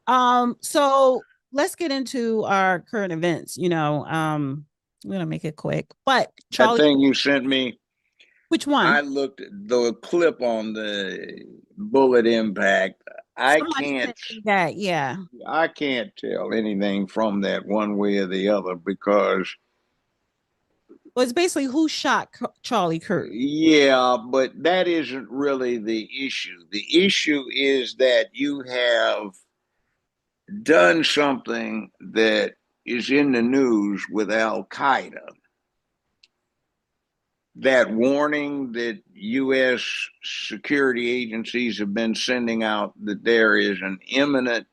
So let's get into our current events. I'm gonna make it quick. But That Charlie, thing you sent me, which I one? looked at the clip on the bullet impact. I Somebody can't sent me that. Yeah. I can't tell anything from that one way or the other because Well, it's basically who shot Charlie Kirk. yeah, but that isn't really the issue. The issue is that you have done something that is in the news with Al Qaeda. That warning that U.S. security agencies have been sending out that there is an imminent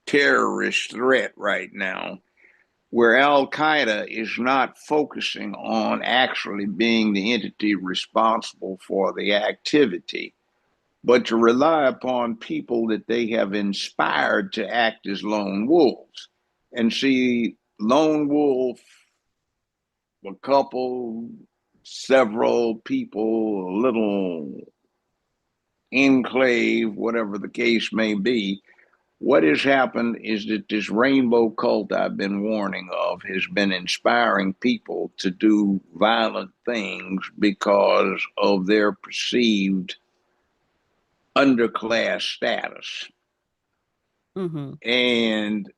terrorist threat right now, where Al Qaeda is not focusing on actually being the entity responsible for the activity, but to rely upon people that they have inspired to act as lone wolves. And see, lone wolf, a couple, several people, a little enclave, whatever the case may be. What has happened is that this rainbow cult I've been warning of has been inspiring people to do violent things because of their perceived underclass status. Mm-hmm. And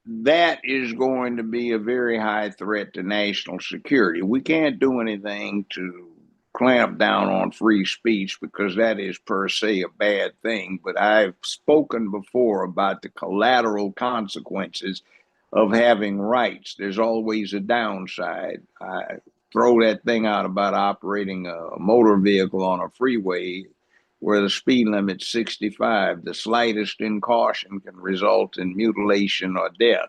that is going to be a very high threat to national security. We can't do anything to clamp down on free speech because that is per se a bad thing. But I've spoken before about the collateral consequences of having rights. There's always a downside. I throw that thing out about operating a motor vehicle on a freeway where the speed limit's 65. The slightest incaution can result in mutilation or death.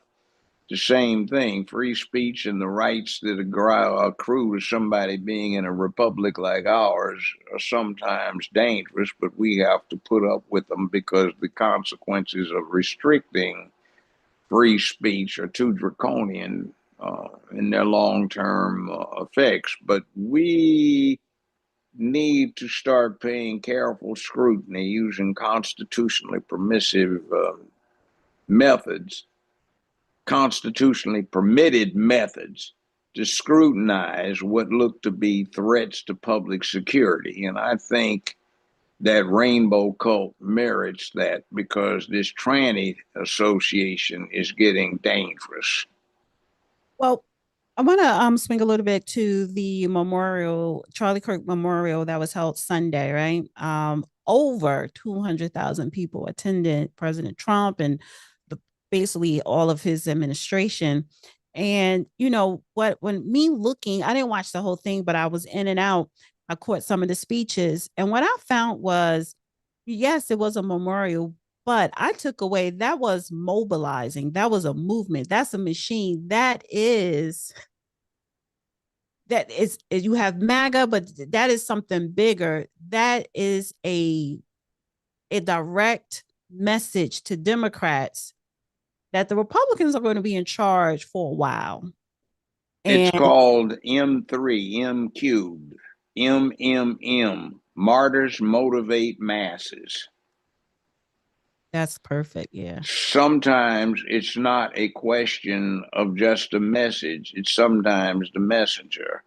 The same thing, free speech and the rights that accrue to somebody being in a republic like ours are sometimes dangerous, but we have to put up with them because the consequences of restricting free speech are too draconian in their long term effects. But we need to start paying careful scrutiny using constitutionally permissive methods, constitutionally permitted methods to scrutinize what look to be threats to public security. And I think that rainbow cult merits that because this tranny association is getting dangerous. Well, I want to swing a little bit to the memorial, Charlie Kirk Memorial that was held Sunday, right? Over 200,000 people attended President Trump and the, basically all of his administration. And you know what? When me looking, I didn't watch the whole thing, but I was in and out. I caught some of the speeches, and what I found was, yes, it was a memorial, but I took away that was mobilizing. That was a movement. That's a machine. That is you have MAGA, but that is something bigger. That is a direct message to Democrats that the Republicans are going to be in charge for a while. It's And called M3, M cubed, MMM. Martyrs motivate masses. that's perfect. Yeah. Sometimes it's not a question of just a message, it's sometimes the messenger.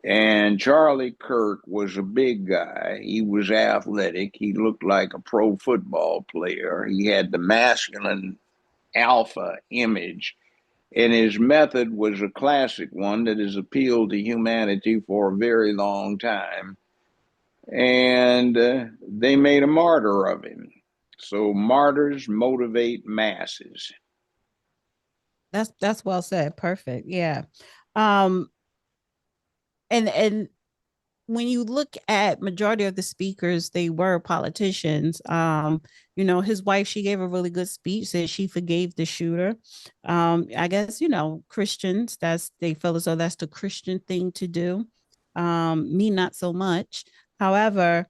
And Charlie Kirk was a big guy. He was athletic. He looked like a pro football player. He had the masculine alpha image. And his method was a classic one that has appealed to humanity for a very long time. And they made a martyr of him. So martyrs motivate masses. That's well said. Perfect. Yeah. Um and when you look at majority of the speakers, they were politicians. His wife, she gave a really good speech, said she forgave the shooter. I guess, Christians, they feel as though that's the Christian thing to do. Me, not so much. However,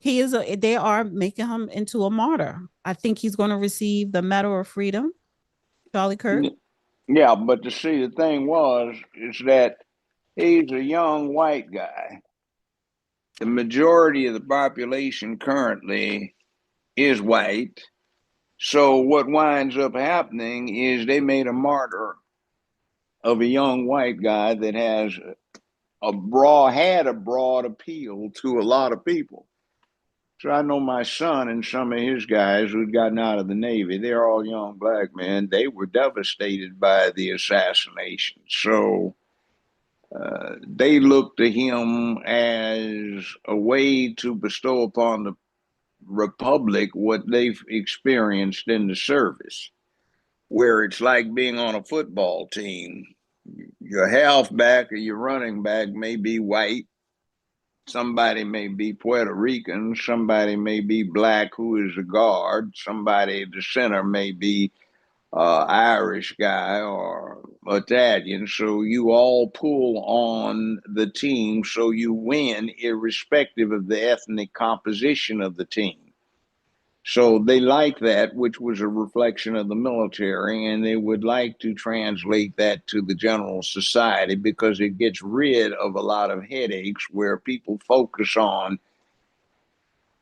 they are making him into a martyr. I think he's going to receive the Medal of Freedom, Charlie Kirk. Yeah, but to see the thing was is that he's a young white guy the majority of the population currently is white. So what winds up happening is they made a martyr of a young white guy that had a broad appeal to a lot of people. So I know my son and some of his guys who'd gotten out of the Navy, they're all young black men. They were devastated by the assassination. So they looked to him as a way to bestow upon the Republic what they've experienced in the service, where it's like being on a football team. Your halfback or your running back may be white. Somebody may be Puerto Rican. Somebody may be black who is a guard. Somebody, the center, may be Irish guy or Italian. So you all pull on the team so you win, irrespective of the ethnic composition of the team. So they like that, which was a reflection of the military, and they would like to translate that to the general society because it gets rid of a lot of headaches where people focus on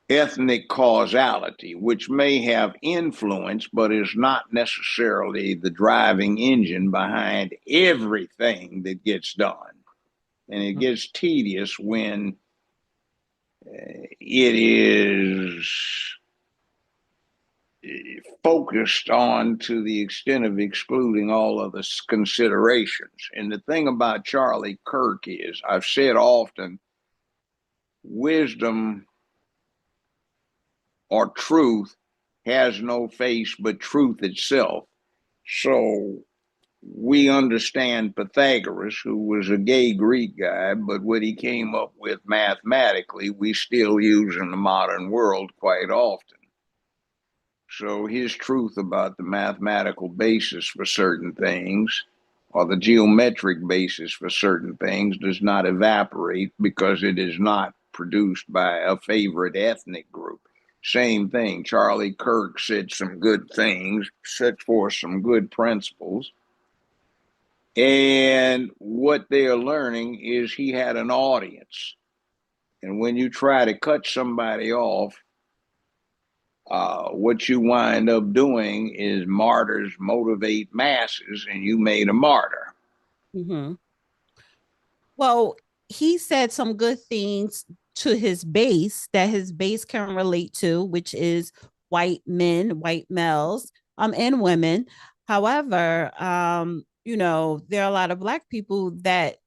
ethnic causality, which may have influence, but is not necessarily the driving engine behind everything that gets done. And it gets tedious when it is focused on to the extent of excluding all other considerations. And the thing about Charlie Kirk is, I've said often, wisdom or truth has no face but truth itself. So we understand Pythagoras, who was a gay Greek guy, but what he came up with mathematically, we still use in the modern world quite often. So his truth about the mathematical basis for certain things or the geometric basis for certain things does not evaporate because it is not produced by a favorite ethnic group. Same thing. Charlie Kirk said some good things, set forth some good principles. And what they're learning is he had an audience. And when you try to cut somebody off, what you wind up doing is martyrs motivate masses, and you made a martyr. Mm-hmm. Well, he said some good things to his base that his base can relate to, which is white men, white males, and women. However, there are a lot of black people that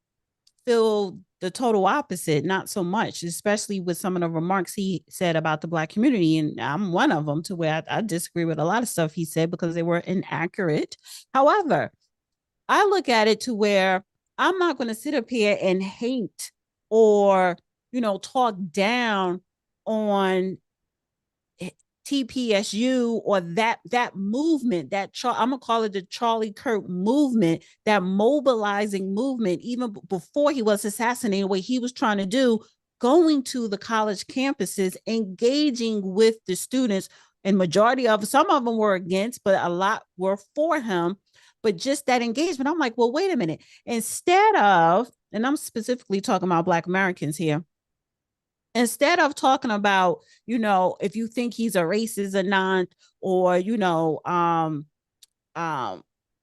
feel the total opposite, not so much, especially with some of the remarks he said about the black community. And I'm one of them to where I disagree with a lot of stuff he said because they were inaccurate. However, I look at it to where I'm not going to sit up here and hate or, talk down on TPSU or that movement, I'm gonna call it the Charlie Kirk movement, that mobilizing movement, even before he was assassinated, what he was trying to do, going to the college campuses, engaging with the students, and majority of some of them were against, but a lot were for him. But just that engagement, I'm like, well, wait a minute. Instead of, and I'm specifically talking about Black Americans here, instead of talking about, if you think he's a racist or not, or,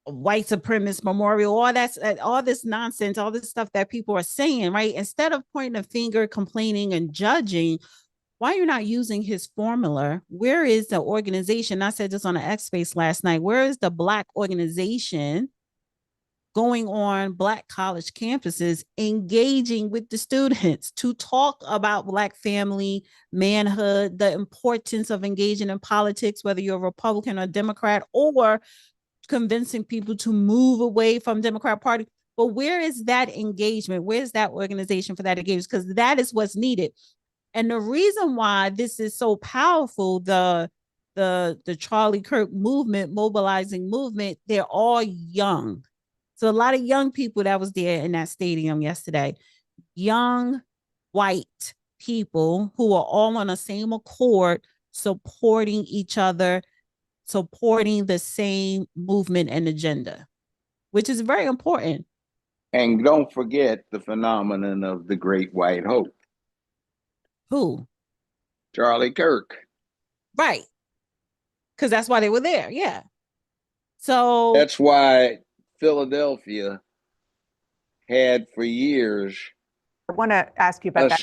white supremacist memorial, all this nonsense, all this stuff that people are saying, right? Instead of pointing a finger, complaining, and judging, why you're not using his formula? Where is the organization? I said this on the X Space last night. Where is the Black organization going on Black college campuses, engaging with the students to talk about Black family, manhood, the importance of engaging in politics, whether you're a Republican or Democrat, or convincing people to move away from Democrat Party? But where is that engagement? Where's that organization for that engagement? Because that is what's needed. And the reason why this is so powerful, the Charlie Kirk movement, mobilizing movement, they're all young. So a lot of young people that was there in that stadium yesterday, young white people who are all on the same accord, supporting each other, supporting the same movement and agenda, which is very important. And don't forget the phenomenon of the Great White Hope. Who? Charlie Kirk. Right. Because that's why they were there. Yeah. So, That's why Philadelphia had for years I want to ask you about a, that.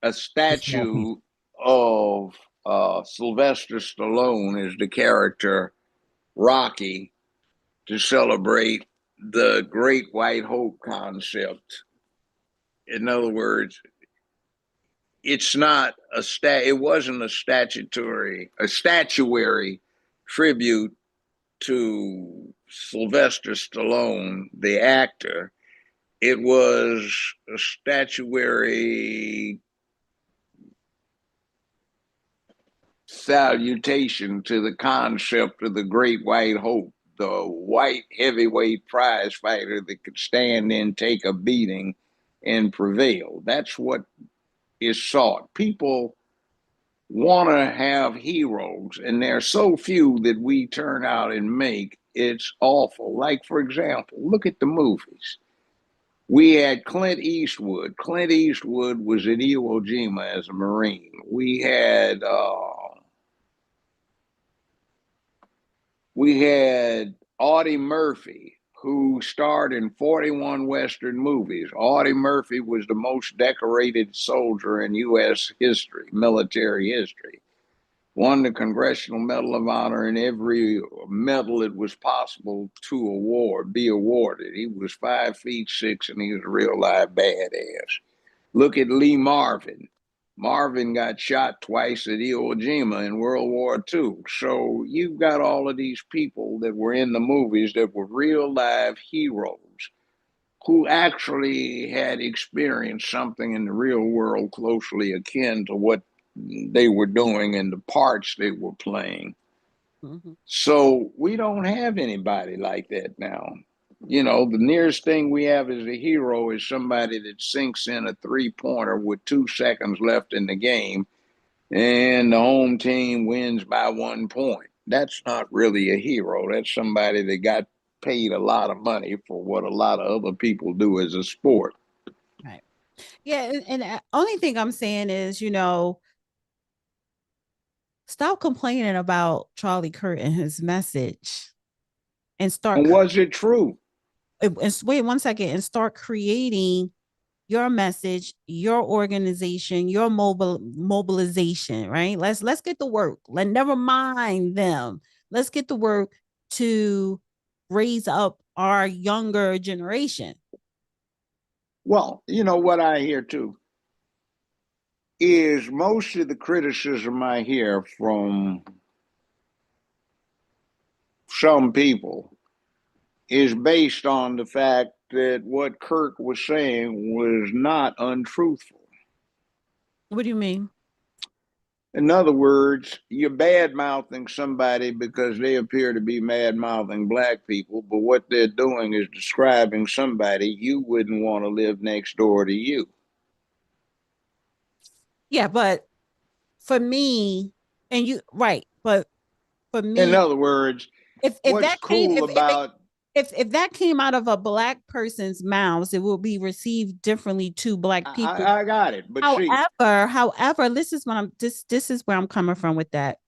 a statue of Sylvester Stallone as the character Rocky to celebrate the Great White Hope concept. In other words, it's not it wasn't a statuary tribute to Sylvester Stallone, the actor. It was a statuary salutation to the concept of the Great White Hope, the white heavyweight prize fighter that could stand and take a beating and prevail. That's what is sought. People want to have heroes, and there are so few that we turn out and make. It's awful. Like, for example, look at the movies. We had Clint Eastwood. Clint Eastwood was at Iwo Jima as a Marine. We had Audie Murphy, who starred in 41 Western movies. Audie Murphy was the most decorated soldier in U.S. history, military history. Won the Congressional Medal of Honor and every medal it was possible to be awarded. He was 5'6" and he was a real live badass. Look at Lee Marvin. Marvin got shot twice at Iwo Jima in World War II. So you've got all of these people that were in the movies that were real live heroes who actually had experienced something in the real world closely akin to what they were doing and the parts they were playing. mm-hmm. So we don't have anybody like that now. You know, the nearest thing we have as a hero is somebody that sinks in a 3-pointer with 2 seconds left in the game and the home team wins by 1 point. That's not really a hero. That's somebody that got paid a lot of money for what a lot of other people do as a sport. Right. Yeah. And only thing I'm saying is, stop complaining about Charlie Kirk and his message and And was it true? wait 1 second and start creating your message, your organization, your mobilization, right? Let's get to work. Never mind them. Let's get to work to raise up our younger generation. Well, you know what I hear too is most of the criticism I hear from some people is based on the fact that what Kirk was saying was not untruthful. What do you mean? In other words, you're bad mouthing somebody because they appear to be mad mouthing black people, but what they're doing is describing somebody you wouldn't want to live next door to you. Yeah, but for me, and you right, but for In me, other words, if what's that came cool about if that came out of a black person's mouths, it will be received differently to black people. I got it, but see, However, this is where I'm coming from with that.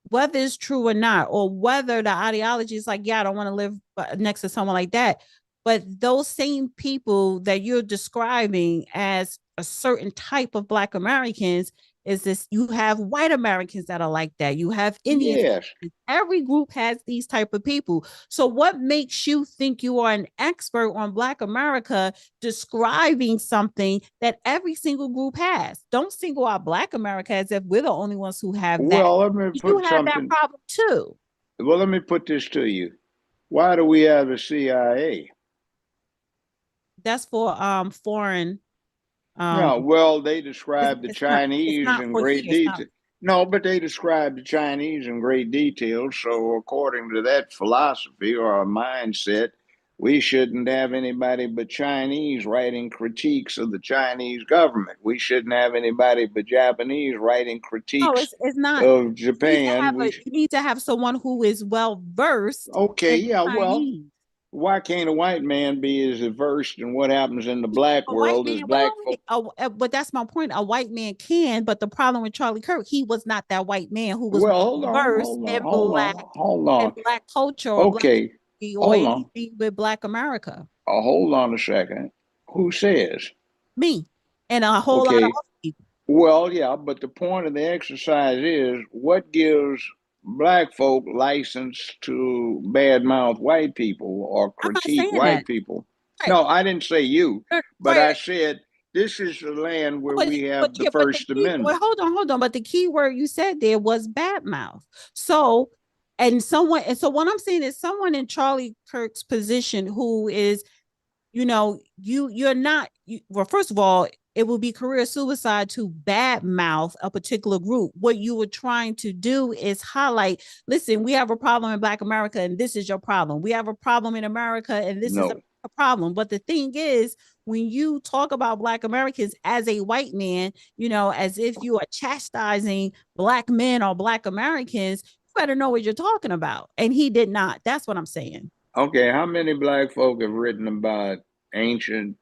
Whether it's true or not, or whether the ideology is like, yeah, I don't want to live next to someone like that. But those same people that you're describing as a certain type of Black Americans is this, you have white Americans that are like that. You have Indians. yes. Every group has these type of people. So what makes you think you are an expert on Black America describing something that every single group has? Don't single out Black America as if we're the only ones who have that. Well, let me You put have that something. problem too. Well, let me put this to you. Why do we have a CIA? That's for foreign. No, well, they describe the It's Chinese not in for great here. It's not. detail. No, but they describe the Chinese in great detail. So, according to that philosophy or a mindset, we shouldn't have anybody but Chinese writing critiques of the Chinese government. We shouldn't have anybody but Japanese writing No, critiques it's not. of You need to Japan. have you need to have someone who is well versed Okay, in yeah, well, Chinese. Why can't a white man be as versed in what happens in the black A white world as man, black folk? but that's my point. A white man can, but the problem with Charlie Kirk, he was not that white man who was Well, well hold on, versed hold in on, hold on, hold on. black culture or black Okay, history or hold on. anything with Black America. Hold on a second. Who says? Me and a whole lot of Okay. other people. Well, yeah, but the point of the exercise is what gives black folk license to badmouth white people or I'm not critique saying that. white people? Right. No, I didn't say you, but I Right. said this is the land where But we but have the yeah, but the First key, well, Amendment. hold on. But the key word you said there was bad mouth. So and so what I'm saying is someone in Charlie Kirk's position who is, you're not well, first of all, it will be career suicide to bad mouth a particular group. What you were trying to do is highlight, listen, we have a problem in Black America, and this is your problem. We have a problem in America, and this is No. a problem. But the thing is, when you talk about Black Americans as a white man, as if you are chastising Black men or Black Americans, you better know what you're talking about. And he did not. That's what I'm saying. Okay, how many black folk have written about ancient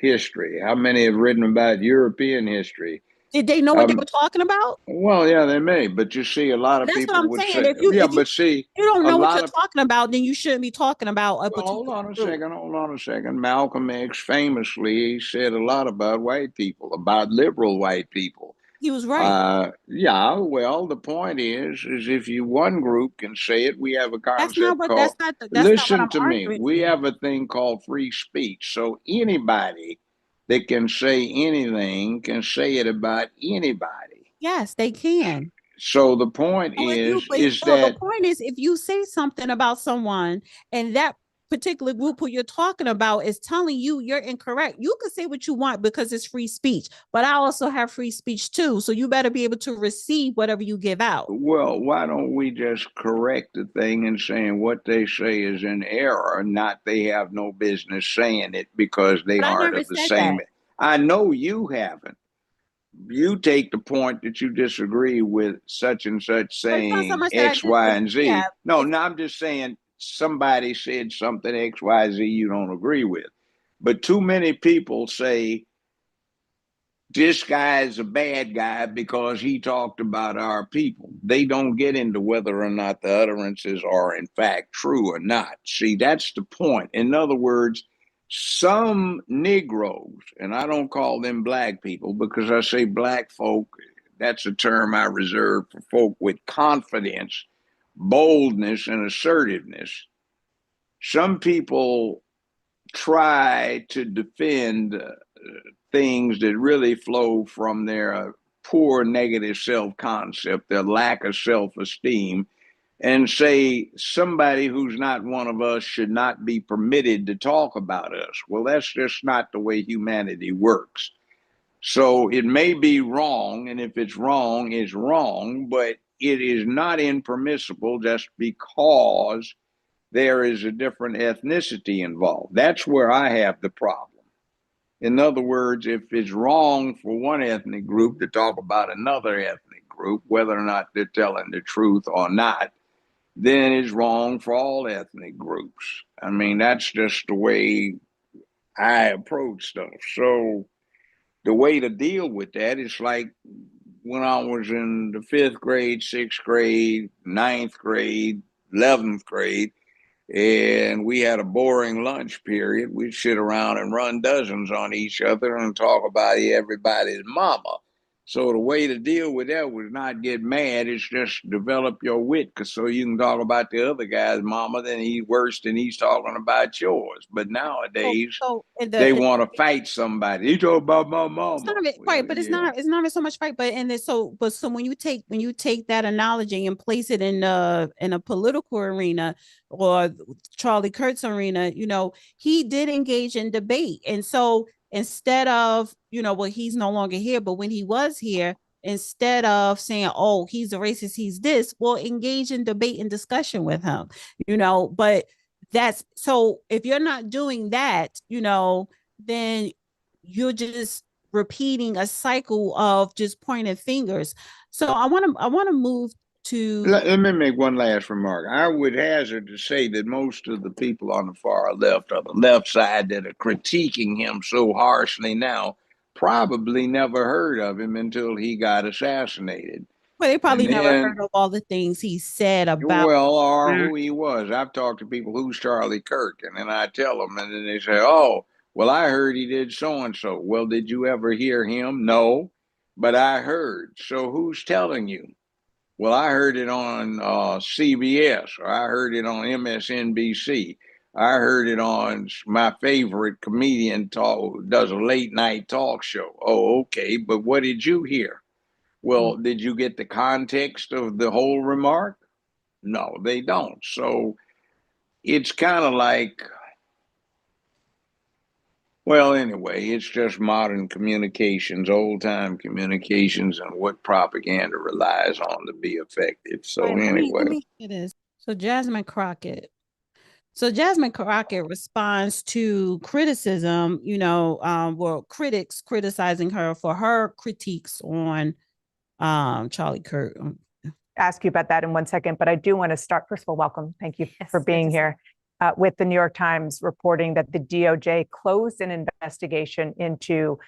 history? How many have written about European history? Did they know what they were talking about? Well, yeah, they may, but you see, a lot of That's what people I'm would saying. say, yeah, If you but see, you don't a know what you're lot of, talking about, then you shouldn't be talking about a well, particular group. hold on a second. Malcolm X famously said a lot about white people, about liberal white people. He was right. Yeah, well, the point is if you one group can say it, we have a concept called, That's not what listen I'm to me, arguing we here. have a thing called free speech. So anybody that can say anything can say it about anybody. Yes, they can. So the point So if you, is so the that, point is, if you say something about someone and that particular group who you're talking about is telling you you're incorrect, you can say what you want because it's free speech. But I also have free speech too, so you better be able to receive whatever you give out. well, why don't we just correct the thing and saying what they say is in error, not they have no business saying it because they But I aren't never of the said that. same. I know you haven't. You take the point that you disagree with such and such But it's not so saying much that I X, Y, and disagree. Yeah, Z. No, I'm just saying somebody said something X, Y, Z you don't agree with. But too many people say this guy is a bad guy because he talked about our people. They don't get into whether or not the utterances are in fact true or not. See, that's the point. In other words, some Negroes, and I don't call them black people because I say black folk, that's a term I reserve for folk with confidence, boldness, and assertiveness. Some people try to defend things that really flow from their poor negative self concept, their lack of self esteem, and say somebody who's not one of us should not be permitted to talk about us. Well, that's just not the way humanity works. So it may be wrong, and if it's wrong, it's wrong, but it is not impermissible just because there is a different ethnicity involved. That's where I have the problem. In other words, if it's wrong for one ethnic group to talk about another ethnic group, whether or not they're telling the truth or not, then it's wrong for all ethnic groups. I mean, that's just the way I approach stuff. So the way to deal with that is like when I was in the fifth grade, sixth grade, ninth grade, 11th grade, and we had a boring lunch period. We'd sit around and run dozens on each other and talk about everybody's mama. So the way to deal with that was not get mad. It's just develop your wit, cause so you can talk about the other guy's mama, then he's worse than he's talking about yours. But So, nowadays so they want to fight somebody. He talk about my it's not mama. right, Well, but yeah. it's not so much fight, but and then so when you take that analogy and place it in a political arena or Charlie Kirk's arena, he did engage in debate. And so instead of, well, he's no longer here, but when he was here, instead of saying, oh, he's a racist, he's this, well, engage in debate and discussion with him, but that's so if you're not doing that, then you're just repeating a cycle of just pointing fingers. So I want to move to Let me make one last remark. I would hazard to say that most of the people on the far left or the left side that are critiquing him so harshly now probably never heard of him until he got assassinated. well, they And probably never then, heard of all the things he said about well, or America. who he was. I've talked to people, who's Charlie Kirk? And then I tell them, and then they say, oh, well, I heard he did so and so. Well, did you ever hear him? No, but I heard. So who's telling you? Well, I heard it on CBS, or I heard it on MSNBC. I heard it on my favorite comedian does a late night talk show. Oh, okay, but what did you hear? Well, did you get the context of the whole remark? No, they don't. So it's kind of like, well, anyway, it's just modern communications, old time communications, and what propaganda relies on to be effective. So Right, anyway. let me say this. So Jasmine Crockett. So Jasmine Crockett responds to criticism, well, critics criticizing her for her critiques on Charlie Kirk. Ask you about that in 1 second, but I do want to start. First of all, welcome. Thank you for being here. With the New York Times reporting that the DOJ closed an investigation into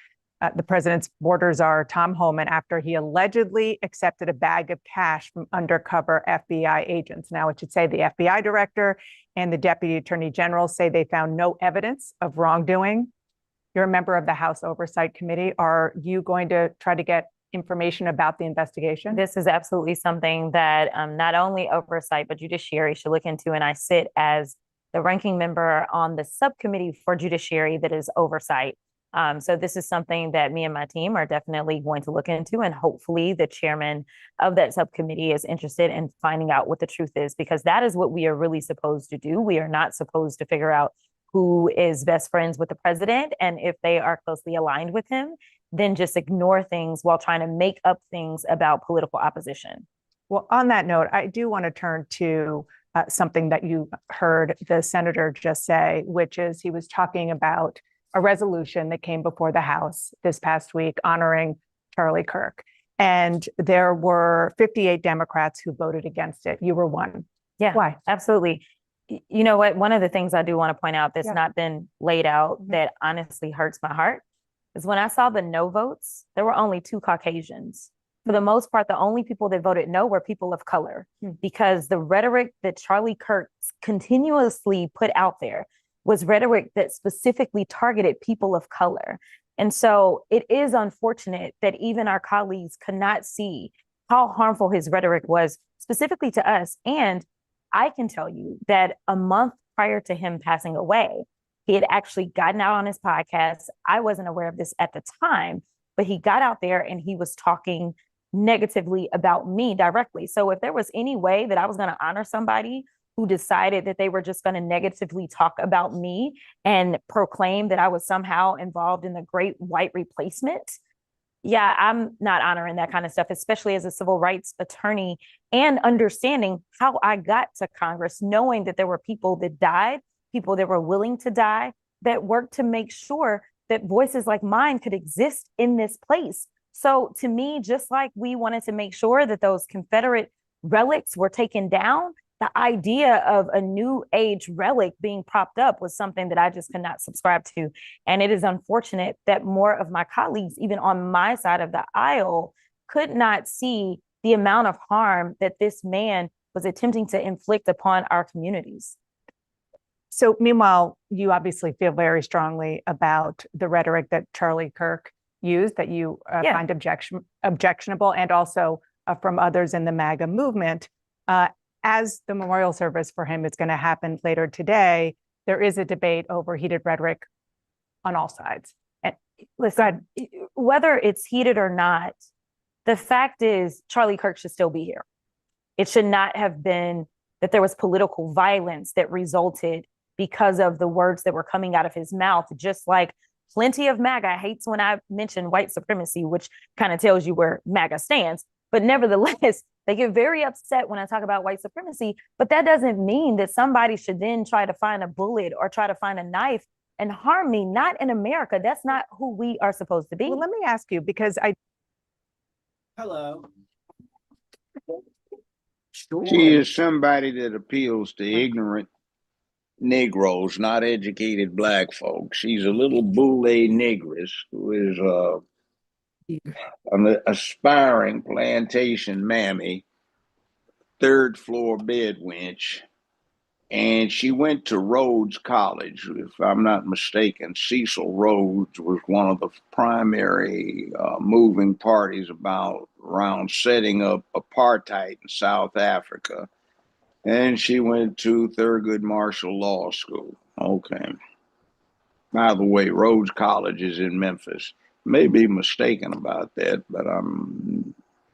the president's border czar, Tom Homan, after he allegedly accepted a bag of cash from undercover FBI agents. Now, it should say the FBI director and the deputy attorney general say they found no evidence of wrongdoing. You're a member of the House Oversight Committee. Are you going to try to get information about the investigation? This is absolutely something that not only oversight, but judiciary should look into. And I sit as the ranking member on the subcommittee for judiciary that is oversight. So this is something that me and my team are definitely going to look into, and hopefully the chairman of that subcommittee is interested in finding out what the truth is, because that is what we are really supposed to do. We are not supposed to figure out who is best friends with the president, and if they are closely aligned with him, then just ignore things while trying to make up things about political opposition. Well, on that note, I do want to turn to something that you heard the senator just say, which is he was talking about a resolution that came before the House this past week honoring Charlie Kirk. And there were 58 Democrats who voted against it. You were one. Yeah, Why? Absolutely. You know what? One of the things I do want to point out that's not been laid out that honestly hurts my heart is when I saw the no votes, there were only 2 Caucasians. For the most part, the only people that voted no were people of color, because the rhetoric that Charlie Kirk continuously put out there was rhetoric that specifically targeted people of color. And so it is unfortunate that even our colleagues could not see how harmful his rhetoric was specifically to us. And I can tell you that a month prior to him passing away, he had actually gotten out on his podcast. I wasn't aware of this at the time, but he got out there and he was talking negatively about me directly. So if there was any way that I was going to honor somebody who decided that they were just going to negatively talk about me and proclaim that I was somehow involved in the great white replacement, yeah, I'm not honoring that kind of stuff, especially as a civil rights attorney, and understanding how I got to Congress, knowing that there were people that died, people that were willing to die, that worked to make sure that voices like mine could exist in this place. So to me, just like we wanted to make sure that those Confederate relics were taken down, the idea of a new age relic being propped up was something that I just could not subscribe to. And it is unfortunate that more of my colleagues, even on my side of the aisle, could not see the amount of harm that this man was attempting to inflict upon our communities. So meanwhile, you obviously feel very strongly about the rhetoric that Charlie Kirk used that you find objectionable, and also from others in the MAGA movement. As the memorial service for him is going to happen later today, there is a debate over heated rhetoric on all sides. And listen, whether it's heated or not, the fact is Charlie Kirk should still be here. It should not have been that there was political violence that resulted because of the words that were coming out of his mouth, just like plenty of MAGA hates when I mention white supremacy, which kind of tells you where MAGA stands. But nevertheless, they get very upset when I talk about white supremacy. But that doesn't mean that somebody should then try to find a bullet or try to find a knife and harm me. Not in America. That's not who we are supposed to be. Well, let me ask you, because Hello. She is somebody that appeals to ignorant Negroes, not educated black folks. She's a little boule negress who is an aspiring plantation mammy, third floor bed wench. And she went to Rhodes College, if I'm not mistaken. Cecil Rhodes was one of the primary moving parties around setting up apartheid in South Africa. And she went to Thurgood Marshall Law School. Okay. By the way, Rhodes College is in Memphis. May be mistaken about that, but I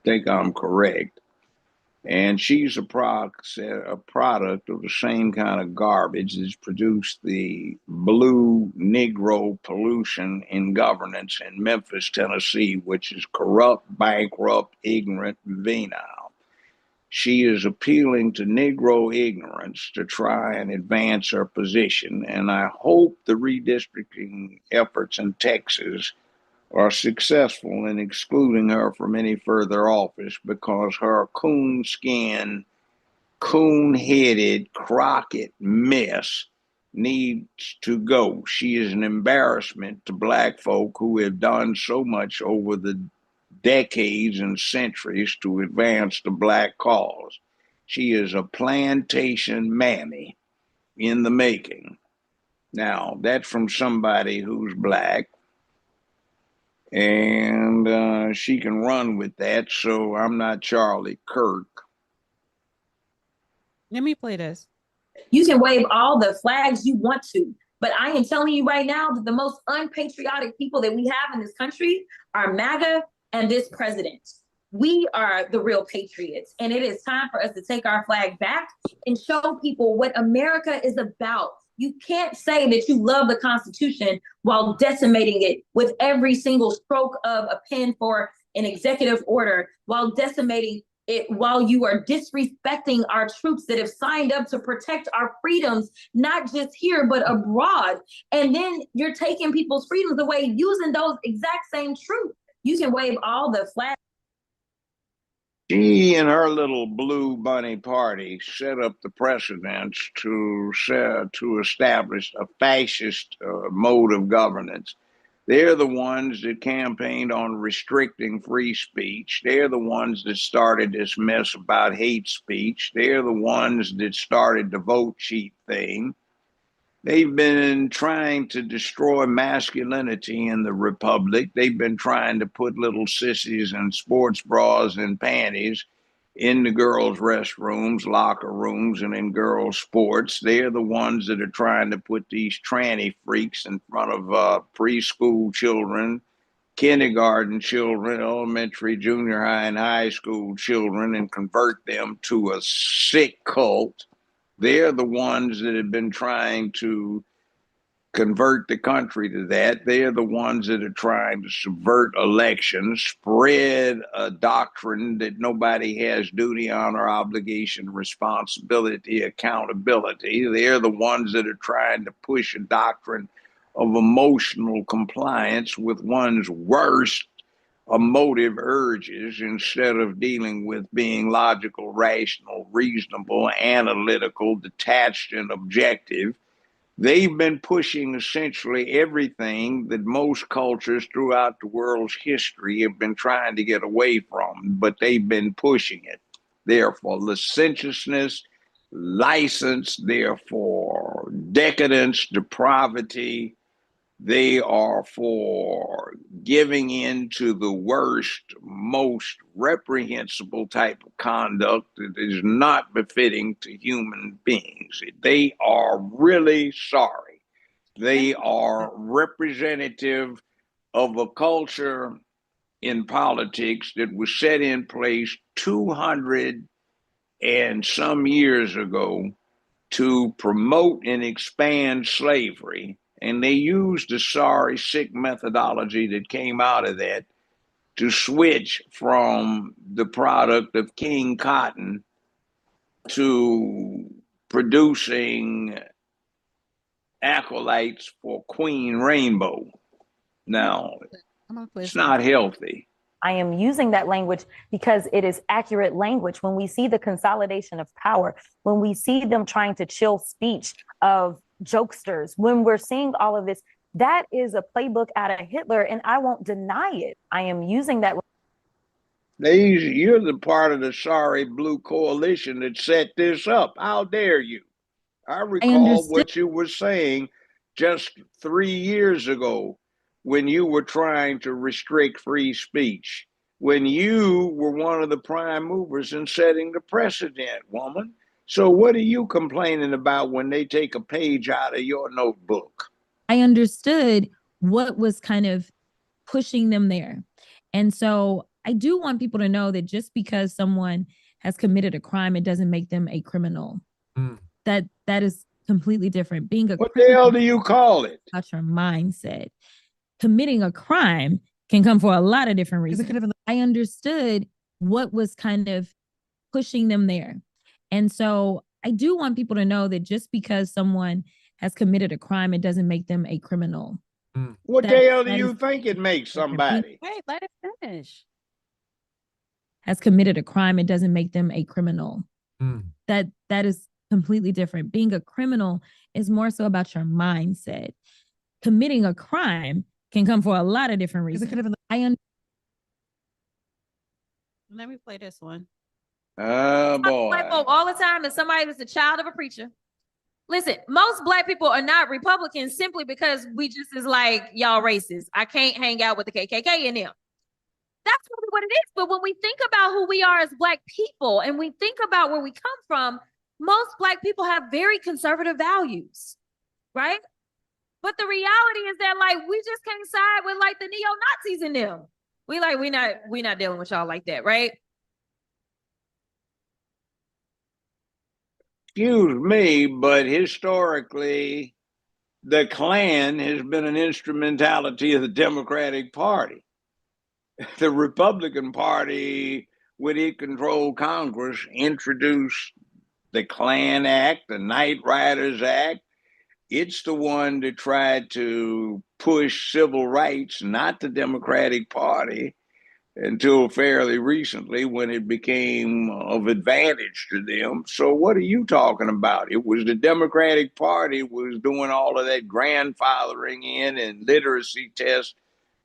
think I'm correct. And she's a product of the same kind of garbage that's produced the blue Negro pollution in governance in Memphis, Tennessee, which is corrupt, bankrupt, ignorant, venal. She is appealing to Negro ignorance to try and advance her position. And I hope the redistricting efforts in Texas are successful in excluding her from any further office, because her coon-skinned, coon-headed Crockett mess needs to go. She is an embarrassment to black folk who have done so much over the decades and centuries to advance the black cause. She is a plantation mammy in the making. Now, that's from somebody who's black, and she can run with that. So I'm not Charlie Kirk. Let me play this. You can wave all the flags you want to, but I am telling you right now that the most unpatriotic people that we have in this country are MAGA and this president. We are the real patriots, and it is time for us to take our flag back and show people what America is about. You can't say that you love the Constitution while decimating it with every single stroke of a pen for an executive order, while decimating it, while you are disrespecting our troops that have signed up to protect our freedoms, not just here, but abroad. And then you're taking people's freedoms away using those exact same troops. You can wave all the flags. She and her little blue bunny party set up the precedents to establish a fascist mode of governance. They're the ones that campaigned on restricting free speech. They're the ones that started this mess about hate speech. They're the ones that started the vote cheat thing. They've been trying to destroy masculinity in the republic. They've been trying to put little sissies in sports bras and panties in the girls' restrooms, locker rooms, and in girls' sports. They're the ones that are trying to put these tranny freaks in front of preschool children, kindergarten children, elementary, junior high, and high school children, and convert them to a sick cult. They're the ones that have been trying to convert the country to that. They're the ones that are trying to subvert elections, spread a doctrine that nobody has duty, honor, obligation, responsibility, accountability. They're the ones that are trying to push a doctrine of emotional compliance with one's worst emotive urges instead of dealing with being logical, rational, reasonable, analytical, detached, and objective. They've been pushing essentially everything that most cultures throughout the world's history have been trying to get away from, but they've been pushing it. They're for licentiousness, license, they're for decadence, depravity. They are for giving in to the worst, most reprehensible type of conduct that is not befitting to human beings. They are really sorry. They are representative of a culture in politics that was set in place 200 and some years ago to promote and expand slavery. And they used the sorry, sick methodology that came out of that to switch from the product of King Cotton to producing acolytes for Queen Rainbow. Now, it's not healthy. I am using that language because it is accurate language. When we see the consolidation of power, when we see them trying to chill speech of jokesters, when we're seeing all of this, that is a playbook out of Hitler, and I won't deny it. I am using that. You're the part of the sorry blue coalition that set this up. How dare you? I recall what you were saying just 3 years ago when you were trying to restrict free speech, when you were one of the prime movers in setting the precedent, woman. So what are you complaining about when they take a page out of your notebook? I understood what was kind of pushing them there. And so I do want people to know that just because someone has committed a crime, it doesn't make them a criminal. That is completely different. Being a What the hell do you call it? About your mindset. Committing a crime can come for a lot of different reasons. I understood what was kind of pushing them there. And so I do want people to know that just because someone has committed a crime, it doesn't make them a criminal. What the hell do you think it makes somebody? Wait, let it finish. Has committed a crime, it doesn't make them a criminal. That is completely different. Being a criminal is more so about your mindset. Committing a crime can come for a lot of different reasons. Let me play this one. Oh boy. Black folk all the time, and somebody was the child of a preacher. Listen, most Black people are not Republicans simply because we just is like, y'all racist. I can't hang out with the KKK in them. That's really what it is. But when we think about who we are as Black people and we think about where we come from, most Black people have very conservative values, right? But the reality is that, like, we just can't side with like the neo-Nazis in them. We're not dealing with y'all like that, right? Excuse me, but historically, the Klan has been an instrumentality of the Democratic Party. The Republican Party, when it controlled Congress, introduced the Klan Act, the Knight Riders Act. It's the one that tried to push civil rights, not the Democratic Party, until fairly recently when it became of advantage to them. So what are you talking about? It was the Democratic Party was doing all of that grandfathering in and literacy tests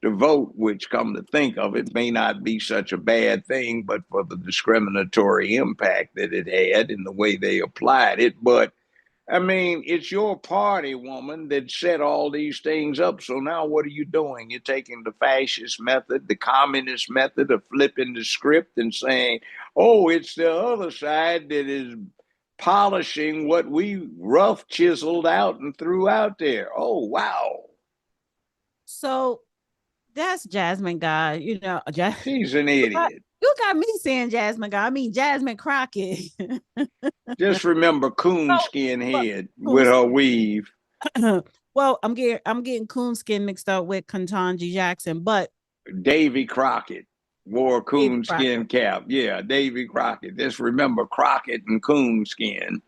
to vote, which, come to think of it, may not be such a bad thing, but for the discriminatory impact that it had in the way they applied it. But I mean, it's your party, woman, that set all these things up. So now what are you doing? You're taking the fascist method, the communist method of flipping the script and saying, oh, it's the other side that is polishing what we rough chiseled out and threw out there. Oh, wow. So that's Jasmine Guy. You know, She's an idiot. You got me saying Jasmine Guy. I mean, Jasmine Crockett. Just remember coonskin head with her weave. Well, I'm getting coonskin mixed up with Ketanji Jackson, but Davy Crockett wore a coonskin cap. Yeah, Davy Crockett. Just remember Crockett and coonskin.